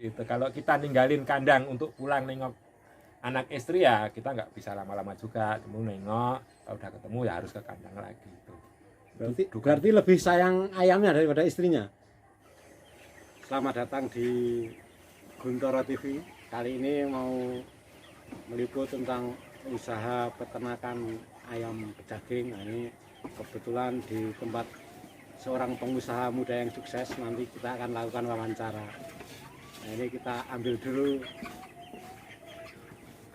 Itu kalau kita ninggalin kandang untuk pulang nengok anak istri ya kita nggak bisa lama-lama juga. Cuma nengok, kalau udah ketemu ya harus ke kandang lagi. Itu. Berarti lebih sayang ayamnya daripada istrinya. Selamat datang di Guntoro TV. Kali ini mau meliput tentang usaha peternakan ayam pedaging. Nah, ini kebetulan di tempat seorang pengusaha muda yang sukses. Nanti kita akan lakukan wawancara. Nah, ini kita ambil dulu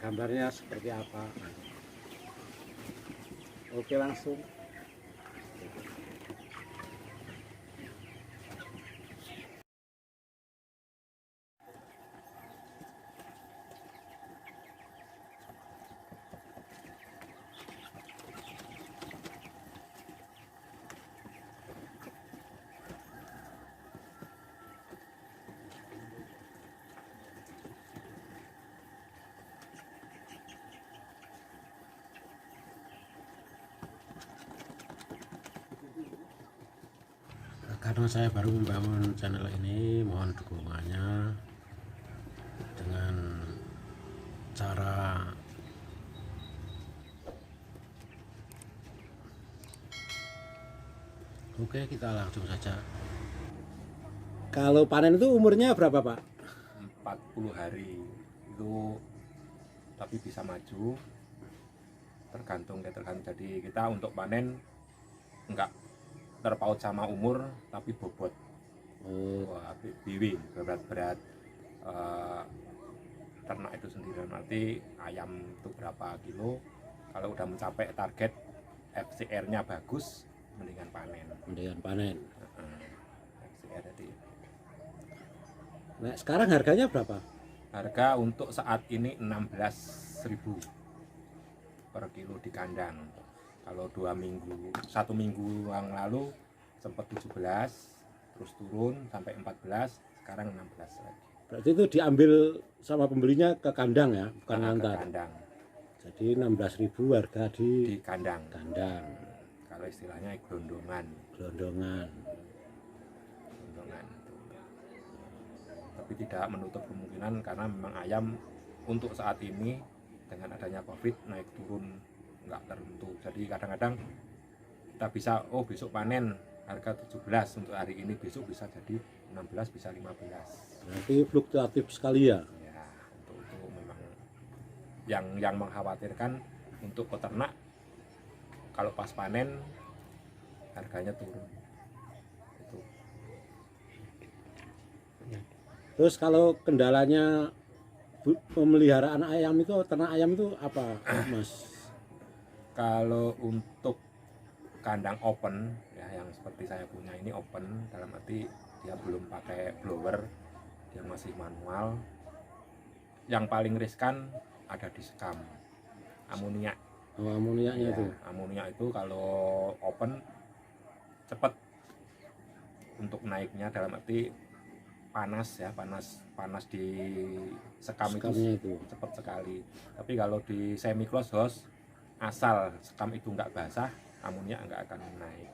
gambarnya seperti apa. Oke, langsung. Karena saya baru membangun channel ini, mohon dukungannya dengan cara oke, kita langsung saja. Kalau panen itu umurnya berapa, Pak? 40 hari itu, tapi bisa maju tergantung. Jadi kita untuk panen enggak terpaut sama umur tapi bobot. Wah, biwing berat ternak itu sendiri. Nanti ayam itu berapa kilo, kalau udah mencapai target FCR-nya bagus mendingan panen. FCR tadi. Nah, sekarang harganya berapa? Harga untuk saat ini 16.000 per kilo di kandang. Kalau 1 minggu yang lalu sempat 17, terus turun sampai 14, sekarang 16 lagi. Berarti itu diambil sama pembelinya ke kandang ya, bukan ngantar. Ke kandang. Jadi 16.000 harga di kandang. Kalau istilahnya gelondongan. Tapi tidak menutup kemungkinan karena memang ayam untuk saat ini dengan adanya COVID naik turun nggak tentu. Jadi kadang-kadang kita bisa besok panen harga 17 untuk hari ini, besok bisa jadi 16, bisa 15. Berarti fluktuatif sekali ya. Ya, untuk memang yang mengkhawatirkan untuk peternak kalau pas panen harganya turun. Itu. Terus kalau kendalanya pemeliharaan ayam itu, ternak ayam itu apa, Mas? Kalau untuk kandang open ya, yang seperti saya punya ini open, dalam arti dia belum pakai blower, dia masih manual. Yang paling riskan ada di sekam amoniak. Amoniaknya itu. Amoniak itu kalau open cepat untuk naiknya, dalam arti panas di sekam itu cepat sekali. Tapi kalau di semi close house, asal sekam itu nggak basah, amoniak nggak akan naik.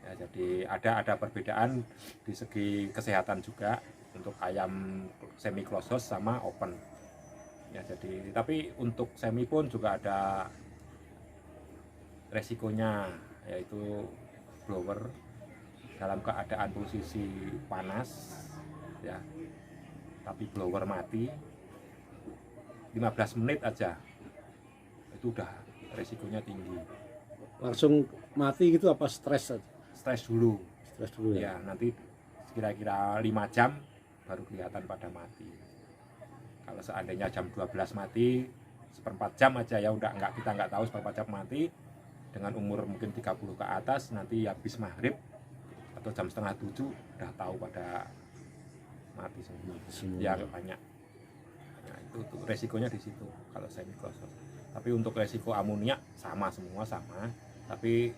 Ya, jadi ada perbedaan di segi kesehatan juga untuk ayam semi close house sama open. Ya, jadi tapi untuk semi pun juga ada resikonya, yaitu blower dalam keadaan posisi panas ya, tapi blower mati 15 menit aja itu udah resikonya tinggi. Langsung mati gitu apa stres dulu ya? Nanti kira-kira 5 jam baru kelihatan pada mati. Kalau seandainya jam 12 mati, seperempat jam aja ya udah kita nggak tahu seperempat jam mati. Dengan umur mungkin 30 ke atas, nanti habis maghrib atau jam setengah 7 udah tahu pada mati semua. Ya banyak. Nah, itu resikonya di situ kalau semi close. Tapi untuk resiko amoniak sama, tapi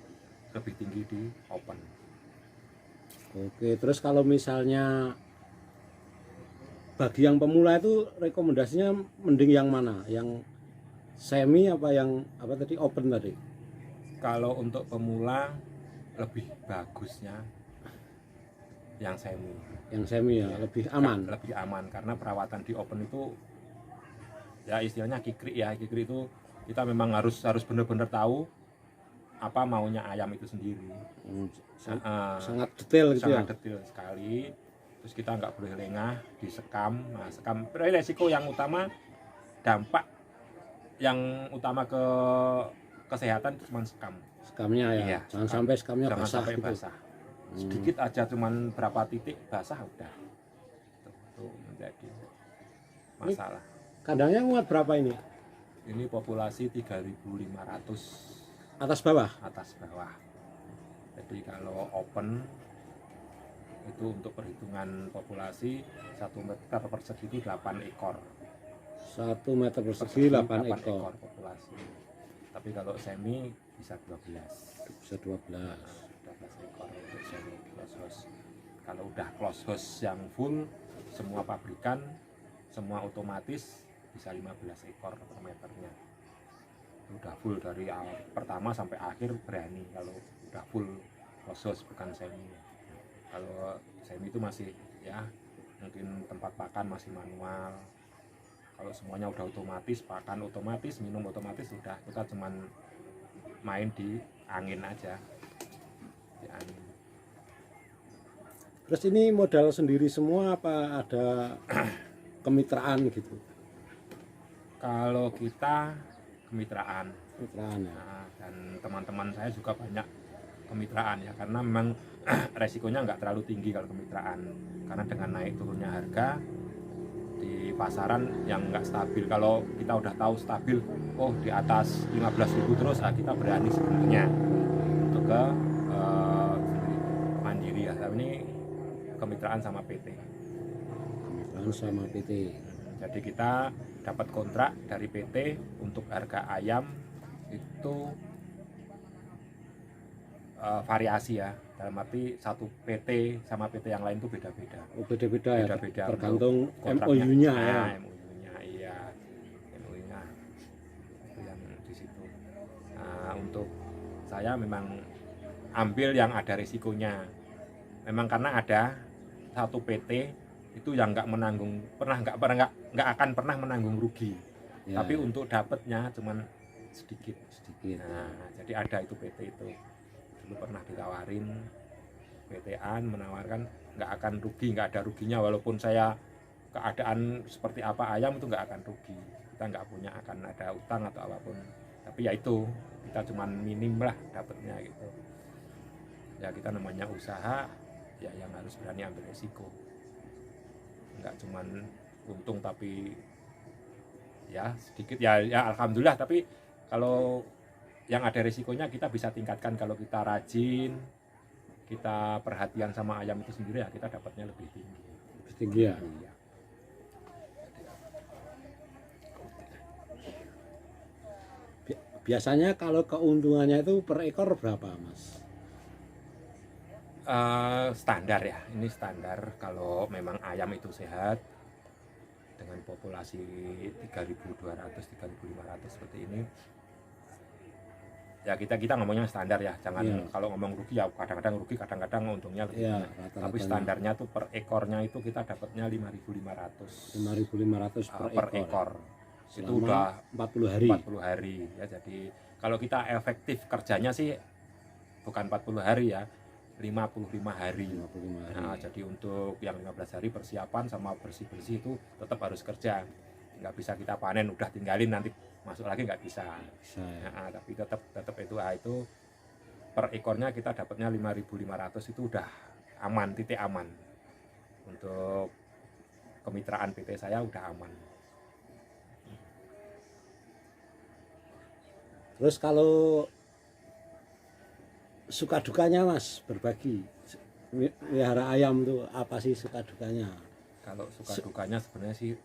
lebih tinggi di open. Oke, terus kalau misalnya bagi yang pemula itu rekomendasinya mending yang mana? Yang semi apa yang tadi open tadi? Kalau untuk pemula lebih bagusnya yang semi. Yang semi ya, lebih aman. Lebih aman karena perawatan di open itu ya istilahnya kikrik ya. Kikrik itu kita memang harus benar-benar tahu apa maunya ayam itu sendiri. Sangat detail gitu ya. Sangat detail sekali. Terus kita nggak boleh lengah, disekam. Nah, sekam resiko yang utama, dampak yang utama ke kesehatan itu cuma sekam. Sekamnya ya. Iya, Jangan sekam. sampai sekamnya Jangan basah sampai gitu. basah. Sedikit aja cuman berapa titik basah udah. Itu menjadi masalah. Kandangnya muat berapa ini? Ini populasi 3.500 Atas bawah? atas bawah. Jadi kalau open itu untuk perhitungan populasi 1 meter persegi itu 8 ekor. 1 meter persegi 8 ekor. Populasi. Tapi kalau semi bisa 12. Bisa 12. 12 ekor untuk semi close house. Kalau udah close house yang full, semua pabrikan, semua otomatis bisa 15 ekor per meternya. Udah full dari awal pertama sampai akhir berani kalau udah full close house, bukan semi. Kalau semi itu masih ya mungkin tempat pakan masih manual. Kalau semuanya udah otomatis, pakan otomatis, minum otomatis, udah kita cuman main di angin aja, di angin. Terus ini modal sendiri semua apa ada kemitraan gitu? Kalau kita kemitraan Ya. Nah, dan teman-teman saya juga banyak kemitraan ya, karena memang resikonya nggak terlalu tinggi kalau kemitraan, karena dengan naik turunnya harga di pasaran yang nggak stabil. Kalau kita udah tahu stabil, oh di atas 15.000 terus, kita berani sebenarnya untuk ke mandiri ya. Tapi ini kemitraan sama PT. Kemitraan sama PT. Jadi kita dapat kontrak dari PT untuk harga ayam itu variasi ya, dalam arti satu PT sama PT yang lain itu beda-beda. Oh, beda-beda ya, Beda-beda tergantung kontraknya. MOU-nya ya. MOU-nya iya, MOU-nya itu yang di situ. Nah, untuk saya memang ambil yang ada risikonya. Memang karena ada satu PT itu yang nggak akan pernah menanggung rugi. Ya, Tapi untuk dapatnya cuman sedikit. ya. Nah, jadi ada itu PT itu. Dulu pernah ditawarin PT-an menawarkan nggak akan rugi, nggak ada ruginya, walaupun saya keadaan seperti apa ayam itu nggak akan rugi, kita nggak punya akan ada utang atau apapun, tapi ya itu kita cuman minim lah dapatnya gitu ya. Kita namanya usaha ya, yang harus berani ambil resiko, nggak cuman untung tapi ya sedikit ya alhamdulillah. Tapi kalau yang ada risikonya kita bisa tingkatkan. Kalau kita rajin, kita perhatian sama ayam itu sendiri ya, kita dapatnya lebih tinggi. Lebih tinggi ya. Iya. Biasanya kalau keuntungannya itu per ekor berapa, Mas? Standar ya, ini standar. Kalau memang ayam itu sehat dengan populasi 3.200-3.500 seperti ini ya, kita ngomongnya standar ya, jangan kalau ngomong rugi ya kadang-kadang rugi, kadang-kadang untungnya lebih banyak. Tapi standarnya tuh per ekornya itu kita dapatnya 5.500 per ekor. Itu udah 40 hari. 40 hari ya. Jadi kalau kita efektif kerjanya sih bukan 40 hari ya, 55 hari. Nah, jadi untuk yang 15 hari persiapan sama bersih-bersih itu tetap harus kerja. Nggak bisa kita panen udah tinggalin nanti masuk lagi, nggak bisa. Nah, tapi tetap itu per ekornya kita dapatnya 5.500, itu udah aman, titik aman. Untuk kemitraan PT saya udah aman. Terus kalau suka dukanya, Mas, berbagi melihara ayam tuh apa sih suka dukanya? Kalau suka dukanya sebenarnya sih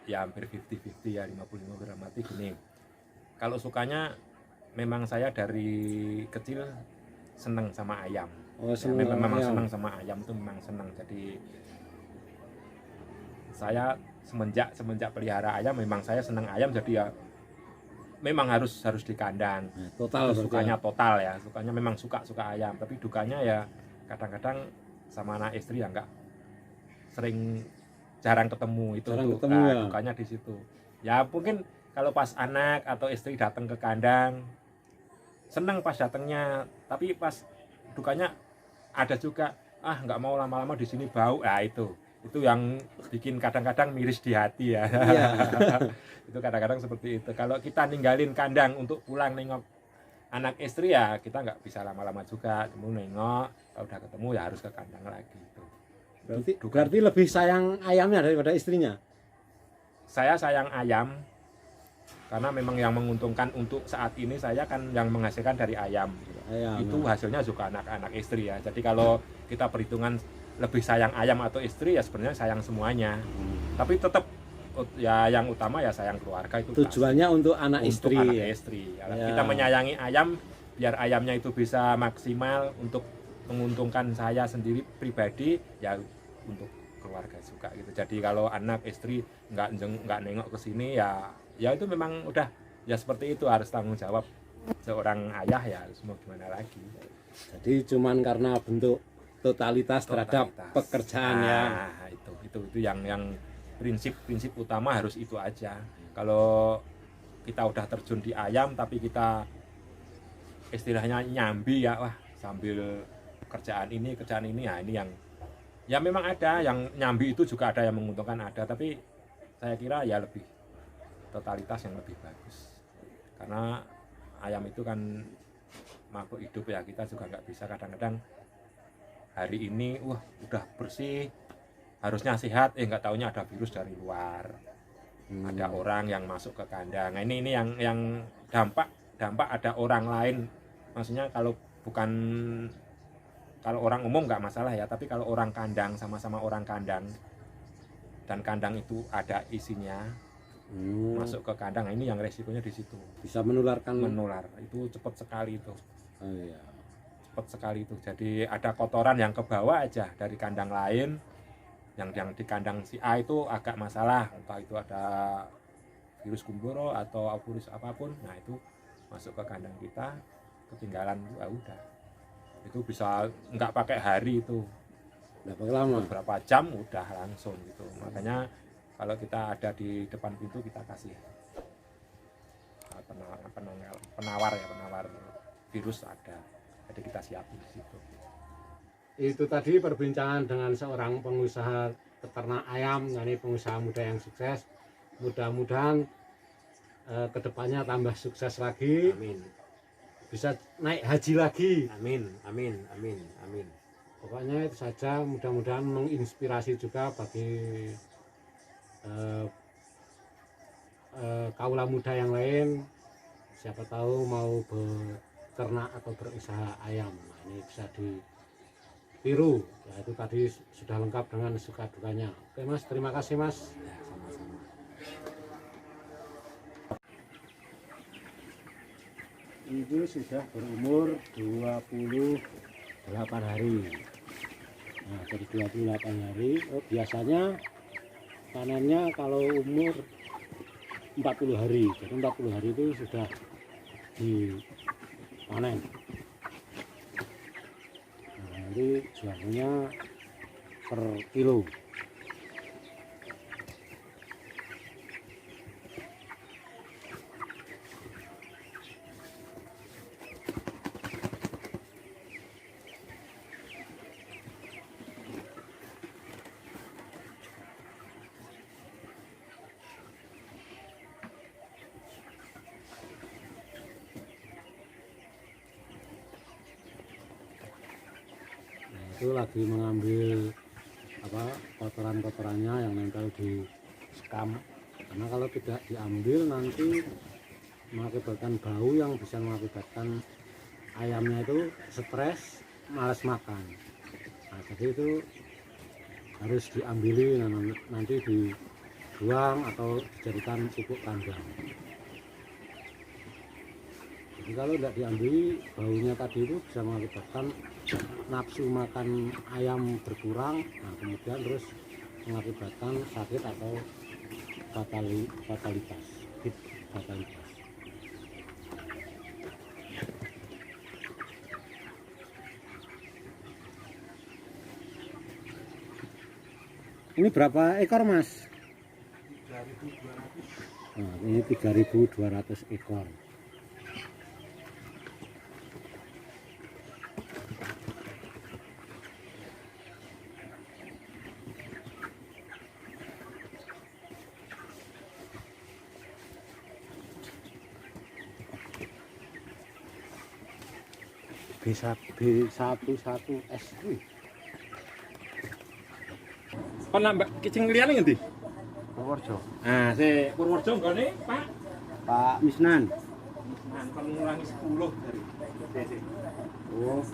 ya hampir 50-50 ya, 55 gram mati gini. Kalau sukanya memang saya dari kecil seneng sama ayam. Memang seneng sama ayam itu memang seneng. Jadi saya semenjak pelihara ayam memang saya seneng ayam, jadi ya memang harus di kandang. Total sukanya total ya, sukanya memang suka ayam. Tapi dukanya ya kadang-kadang sama anak istri ya nggak sering, jarang ketemu itu. Jarang tuh, ketemu ya. dukanya di situ. Ya mungkin kalau pas anak atau istri datang ke kandang seneng pas datangnya, tapi pas dukanya ada juga, nggak mau lama-lama di sini bau. Itu yang bikin kadang-kadang miris di hati ya. Iya. Itu kadang-kadang seperti itu. Kalau kita ninggalin kandang untuk pulang nengok anak istri ya kita nggak bisa lama-lama juga, ketemu nengok, kalau udah ketemu ya harus ke kandang lagi itu. Berarti lebih sayang ayamnya daripada istrinya. Saya sayang ayam karena memang yang menguntungkan untuk saat ini saya kan yang menghasilkan dari ayam. Itu hasilnya juga anak-anak istri ya. Jadi kalau kita perhitungan lebih sayang ayam atau istri ya sebenarnya sayang semuanya. Tapi tetap ya yang utama ya sayang keluarga itu. Tujuannya pasti. Untuk anak istri. Untuk anak istri. Kita menyayangi ayam biar ayamnya itu bisa maksimal untuk menguntungkan saya sendiri pribadi ya untuk keluarga juga gitu. Jadi kalau anak istri nggak nengok ke sini ya itu memang udah ya seperti itu, harus tanggung jawab seorang ayah ya, harus mau gimana lagi. Jadi cuman karena bentuk totalitas terhadap pekerjaan ya. Itu yang prinsip utama harus itu aja. Kalau kita udah terjun di ayam tapi kita istilahnya nyambi ya, sambil kerjaan ini ya, ini yang ya memang ada yang nyambi itu juga ada yang menguntungkan ada, tapi saya kira ya lebih totalitas yang lebih bagus, karena ayam itu kan makhluk hidup ya, kita juga nggak bisa kadang-kadang hari ini udah bersih harusnya sehat, nggak taunya ada virus dari luar, ada orang yang masuk ke kandang. Nah, ini yang dampak ada orang lain, maksudnya kalau orang umum nggak masalah ya, tapi kalau orang kandang sama-sama orang kandang dan kandang itu ada isinya masuk ke kandang, ini yang resikonya di situ. Bisa menular itu cepat sekali itu. Iya. Cepat sekali itu. Jadi ada kotoran yang ke bawah aja dari kandang lain, yang di kandang si A itu agak masalah, entah itu ada virus gumboro atau virus apapun, nah itu masuk ke kandang kita, ketinggalan udah. Itu bisa nggak pakai hari itu. Nggak pakai lama. Beberapa jam udah langsung gitu. Makanya kalau kita ada di depan pintu kita kasih penawar virus ada, jadi kita siapin di situ. Itu tadi perbincangan dengan seorang pengusaha peternak ayam, yakni pengusaha muda yang sukses. Mudah-mudahan kedepannya tambah sukses lagi. Amin. Bisa naik haji lagi. Amin. Pokoknya itu saja, mudah-mudahan menginspirasi juga bagi kaula muda yang lain, siapa tahu mau beternak atau berusaha ayam. Nah, ini bisa ditiru ya, itu tadi sudah lengkap dengan suka dukanya. Oke Mas, terima kasih Mas. Ya, sama-sama. Itu sudah berumur 28 hari. Nah, dari 28 hari, biasanya panennya kalau umur 40 hari. Jadi 40 hari itu sudah dipanen. Nah, nanti jualnya per kilo. Itu lagi mengambil kotoran-kotorannya yang nempel di sekam, karena kalau tidak diambil nanti mengakibatkan bau yang bisa mengakibatkan ayamnya itu stres, malas makan. Nah, jadi itu harus diambili, nanti dibuang atau dijadikan pupuk kandang. Jadi kalau tidak diambil, baunya tadi itu bisa mengakibatkan nafsu makan ayam berkurang, nah kemudian terus mengakibatkan sakit atau fatalitas. Ini berapa ekor, Mas? 3.200. Nah, ini 3.200 ekor. B11S. Kon nambah kicing liyane ngendi? Purworejo. Nah, si Purworejo nggone, Pak. Pak Misnan. Nah, kon ngurangi 10 dari. Oh,